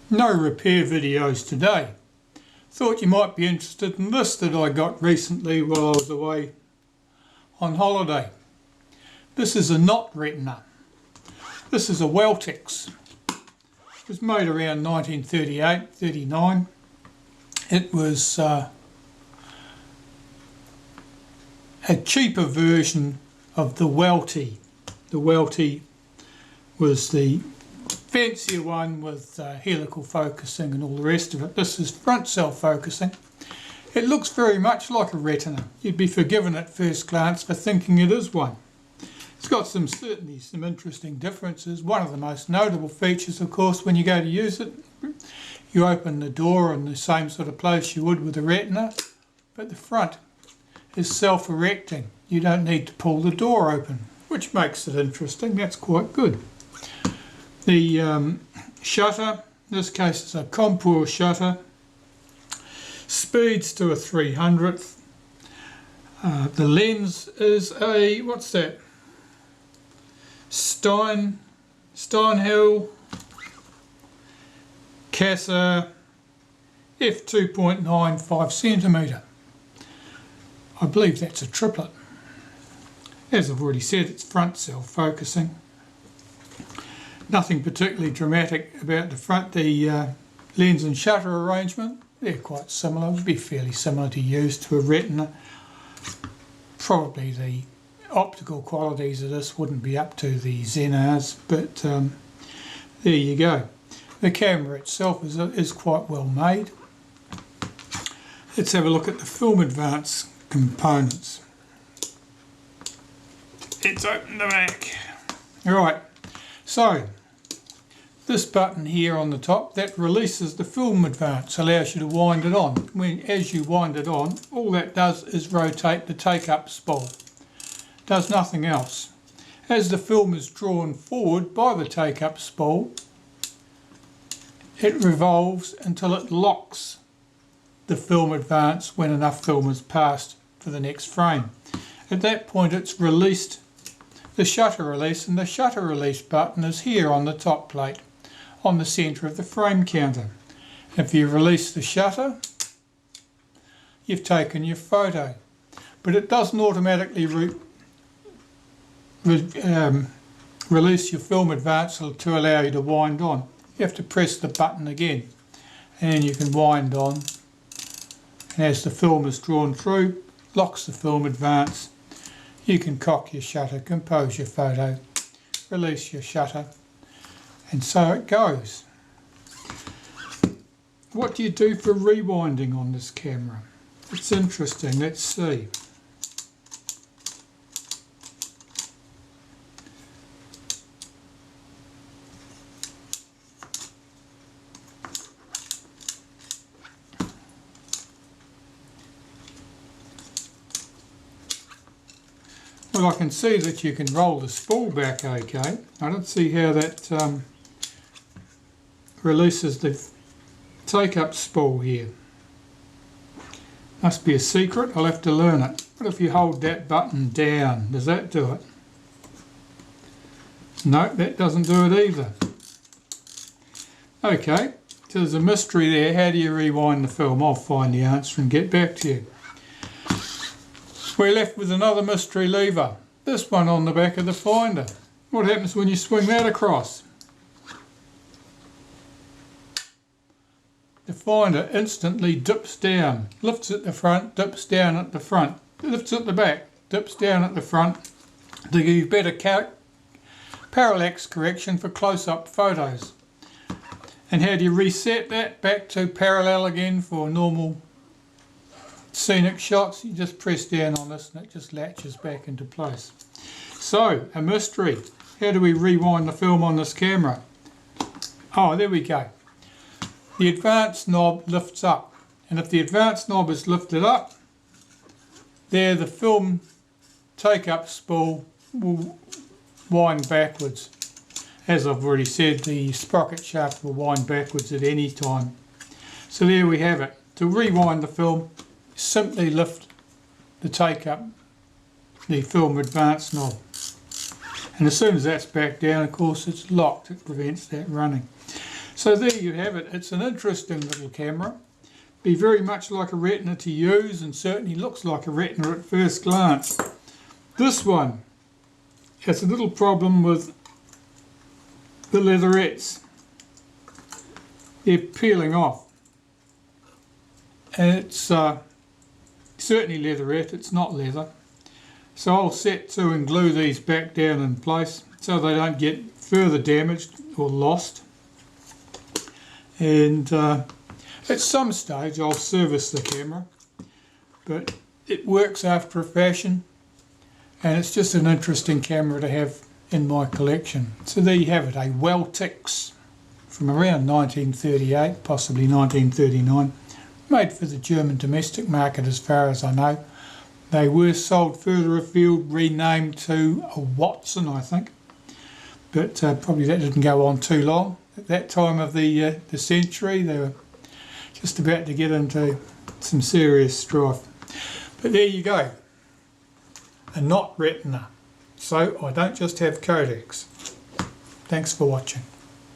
No repair videos today. Thought you might be interested in this that I got recently while I was away on holiday. This is a not Retina. This is a Weltex. It was made around 1938-39. It was a cheaper version of the Welty. The Welty was the fancier one with helical focusing and all the rest of it. This is front cell focusing. It looks very much like a Retina. You'd be forgiven at first glance for thinking it is one. It's got certainly some interesting differences. One of the most notable features, of course, when you go to use it, you open the door in the same sort of place you would with a Retina, but the front is self-erecting. You don't need to pull the door open, which makes it interesting. That's quite good. The shutter, in this case is a contour shutter, speeds to a 300th. The lens is a, what's that? Steinhill Casa f2.95 centimetre. I believe that's a triplet. As I've already said, it's front cell focusing. Nothing particularly dramatic about the front. The lens and shutter arrangement, they're quite similar. Would be fairly similar to use to a Retina. Probably the optical qualities of this wouldn't be up to the Zenars, but there you go. The camera itself is quite well made. Let's have a look at the film advance components. Let's open the back. Alright, so this button here on the top, that releases the film advance, allows you to wind it on. As you wind it on, all that does is rotate the take-up spool. Does nothing else. As the film is drawn forward by the take-up spool, it revolves until it locks the film advance when enough film has passed for the next frame. At that point it's released the shutter release, and the shutter release button is here on the top plate on the centre of the frame counter. If you release the shutter, you've taken your photo, but it doesn't automatically release your film advance to allow you to wind on. You have to press the button again and then you can wind on, and as the film is drawn through, locks the film advance. You can cock your shutter, compose your photo, release your shutter, and so it goes. What do you do for rewinding on this camera? It's interesting. Let's see. Well, I can see that you can roll the spool back okay. I don't see how that releases the take-up spool here. Must be a secret, I'll have to learn it. What if you hold that button down? Does that do it? No, that doesn't do it either. Okay, so there's a mystery there. How do you rewind the film? I'll find the answer and get back to you. We're left with another mystery lever, this one on the back of the finder. What happens when you swing that across? The finder instantly dips down, lifts at the front, dips down at the front, lifts at the back, dips down at the front to give better parallax correction for close-up photos. And how do you reset that back to parallel again for normal scenic shots? You just press down on this and it just latches back into place. So, a mystery. How do we rewind the film on this camera? Oh, there we go. The advance knob lifts up, and if the advance knob is lifted up, there the film take-up spool will wind backwards. As I've already said, the sprocket shaft will wind backwards at any time. So there we have it. To rewind the film, simply lift the take-up, the film advance knob. And as soon as that's back down, of course, it's locked. It prevents that running. So there you have it. It's an interesting little camera. Be very much like a Retina to use, and certainly looks like a Retina at first glance. This one has a little problem with the leatherettes. They're peeling off. And it's certainly leatherette, it's not leather. So I'll set to and glue these back down in place so they don't get further damaged or lost. And at some stage I'll service the camera, but it works after a fashion, and it's just an interesting camera to have in my collection. So there you have it, a Weltex from around 1938, possibly 1939, made for the German domestic market as far as I know. They were sold further afield, renamed to a Watson, I think, but probably that didn't go on too long. At that time of the century, they were just about to get into some serious strife. But there you go, a not Retina. So I don't just have codecs. Thanks for watching.